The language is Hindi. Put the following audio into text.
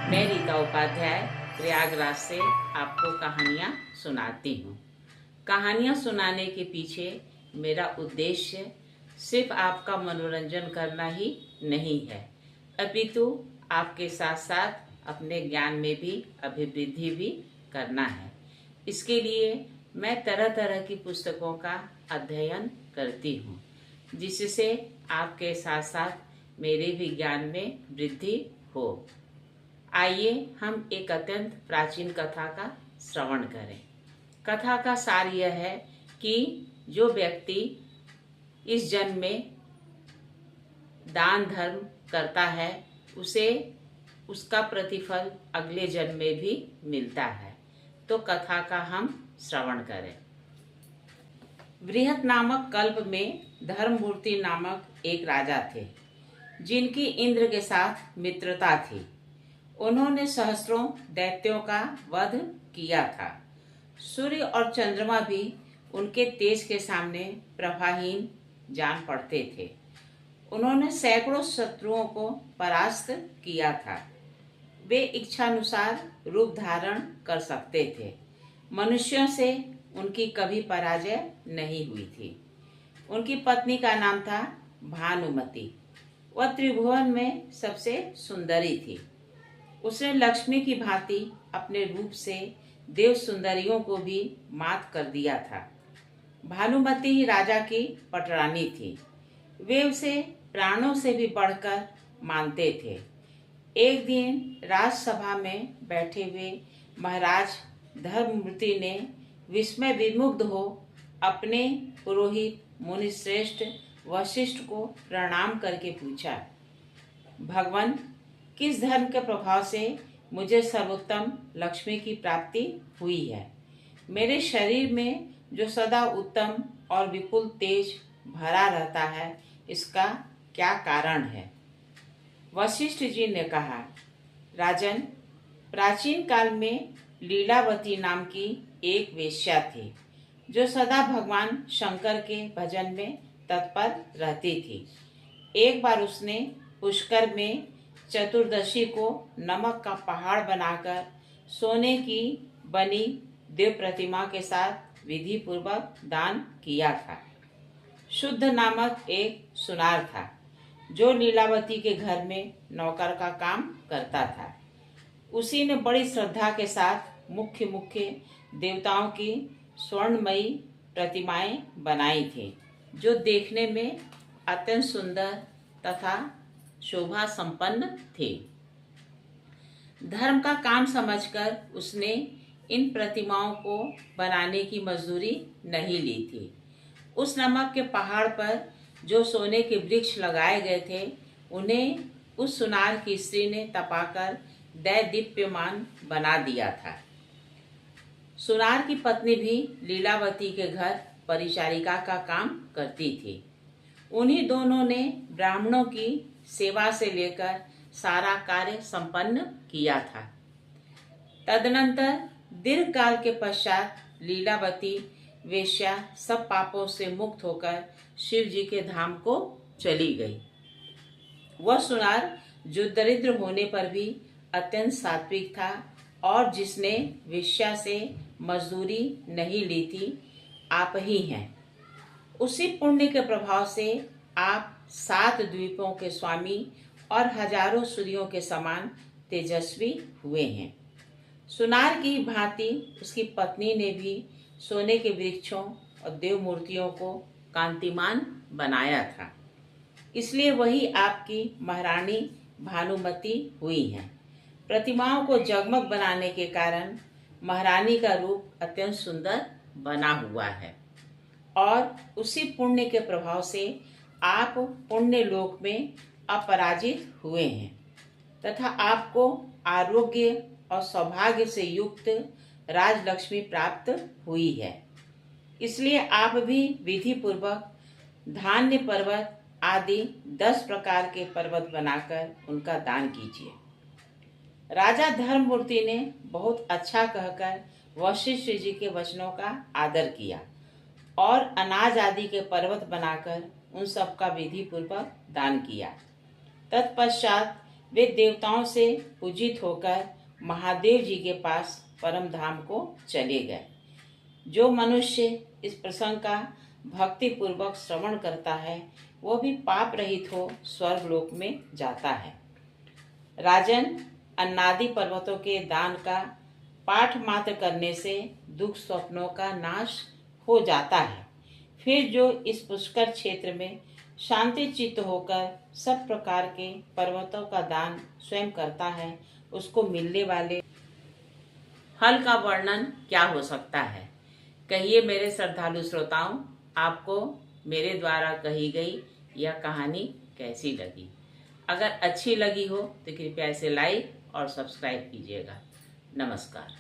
मैं रीता उपाध्याय प्रयागराज से आपको कहानियाँ सुनाती हूँ। कहानियाँ सुनाने के पीछे मेरा उद्देश्य सिर्फ आपका मनोरंजन करना ही नहीं है, अपितु आपके साथ साथ अपने ज्ञान में भी अभिवृद्धि भी करना है। इसके लिए मैं तरह तरह की पुस्तकों का अध्ययन करती हूँ, जिससे आपके साथ साथ मेरे भी ज्ञान में वृद्धि हो। आइए हम एक अत्यंत प्राचीन कथा का श्रवण करें। कथा का सार यह है कि जो व्यक्ति इस जन्म में दान धर्म करता है उसे उसका प्रतिफल अगले जन्म में भी मिलता है। तो कथा का हम श्रवण करें। बृहत नामक कल्प में धर्ममूर्ति नामक एक राजा थे, जिनकी इंद्र के साथ मित्रता थी। उन्होंने सहस्त्रों दैत्यों का वध किया था। सूर्य और चंद्रमा भी उनके तेज के सामने प्रभाहीन जान पड़ते थे। उन्होंने सैकड़ों शत्रुओं को परास्त किया था। वे इच्छानुसार रूप धारण कर सकते थे। मनुष्यों से उनकी कभी पराजय नहीं हुई थी। उनकी पत्नी का नाम था भानुमति। वह त्रिभुवन में सबसे सुंदरी थी। उसने लक्ष्मी की भांति अपने रूप से देव सुंदरियों को भी मात कर दिया था। भानुमति ही राजा की पटरानी थी। वे उसे प्राणों से भी बढ़कर मानते थे। एक दिन राजसभा में बैठे हुए महाराज धर्ममूर्ति ने विस्मय विमुग्ध हो अपने पुरोहित मुनिश्रेष्ठ वशिष्ठ को प्रणाम करके पूछा, भगवान, किस धर्म के प्रभाव से मुझे सर्वोत्तम लक्ष्मी की प्राप्ति हुई है? मेरे शरीर में जो सदा उत्तम और विपुल तेज भरा रहता है, इसका क्या कारण है? वशिष्ठ जी ने कहा, राजन, प्राचीन काल में लीलावती नाम की एक वेश्या थी, जो सदा भगवान शंकर के भजन में तत्पर रहती थी। एक बार उसने पुष्कर में चतुर्दशी को नमक का पहाड़ बनाकर सोने की बनी देव प्रतिमा के साथ विधि पूर्वक दान किया था। शुद्ध नामक एक सुनार था, जो लीलावती के घर में नौकर का काम करता था। उसी ने बड़ी श्रद्धा के साथ मुख्य मुख्य देवताओं की स्वर्णमयी प्रतिमाएं बनाई थी, जो देखने में अत्यंत सुंदर तथा शोभा संपन्न थे। धर्म का काम समझकर उसने इन प्रतिमाओं को बनाने की मजदूरी नहीं ली थी। उस नमक के पहाड़ पर जो सोने के वृक्ष लगाए गए थे, उन्हें उस सुनार की स्त्री ने तपाकर दैदीप्यमान बना दिया था। सुनार की पत्नी भी लीलावती के घर परिचारिका का काम करती थी। उन्हीं दोनों ने ब्राह्मणों की सेवा से लेकर सारा कार्य संपन्न किया था। तदनंतर दीर्घ काल के पश्चात लीलावती वेश्या सब पापों से मुक्त होकर शिव जी के धाम को चली गई। वह सुनार जो दरिद्र होने पर भी अत्यंत सात्विक था और जिसने वेश्या से मजदूरी नहीं ली थी, आप ही हैं। उसी पुण्य के प्रभाव से आप 7 द्वीपों के स्वामी और हजारों सूर्यों के समान तेजस्वी हुए हैं। सुनार की भांति उसकी पत्नी ने भी सोने के वृक्षों और देव मूर्तियों को कांतिमान बनाया था। इसलिए वही आपकी महारानी भानुमति हुई हैं। प्रतिमाओं को जगमग बनाने के कारण महारानी का रूप अत्यंत सुंदर बना हुआ है और उसी पुण्य के प्रभाव से आप पुण्य लोक में अपराजित हुए हैं तथा आपको आरोग्य और सौभाग्य से युक्त राजलक्ष्मी प्राप्त हुई है। इसलिए आप भी विधि पूर्वक धान्य पर्वत आदि 10 प्रकार के पर्वत बनाकर उनका दान कीजिए। राजा धर्ममूर्ति ने बहुत अच्छा कहकर वशिष्ठ जी के वचनों का आदर किया और अनाज आदि के पर्वत बनाकर उन सब का विधि पूर्वक दान किया। तत्पश्चात वे देवताओं से पूजित होकर महादेव जी के पास परम धाम को चले गए। जो मनुष्य इस प्रसंग का भक्ति पूर्वक श्रवण करता है वो भी पाप रहित हो स्वर्ग लोक में जाता है। राजन, अन्नादि पर्वतों के दान का पाठ मात्र करने से दुख स्वप्नों का नाश हो जाता है। फिर जो इस पुष्कर क्षेत्र में शांति चित्त होकर सब प्रकार के पर्वतों का दान स्वयं करता है, उसको मिलने वाले फल का वर्णन क्या हो सकता है। कहिए मेरे श्रद्धालु श्रोताओं, आपको मेरे द्वारा कही गई यह कहानी कैसी लगी। अगर अच्छी लगी हो तो कृपया इसे लाइक और सब्सक्राइब कीजिएगा। नमस्कार।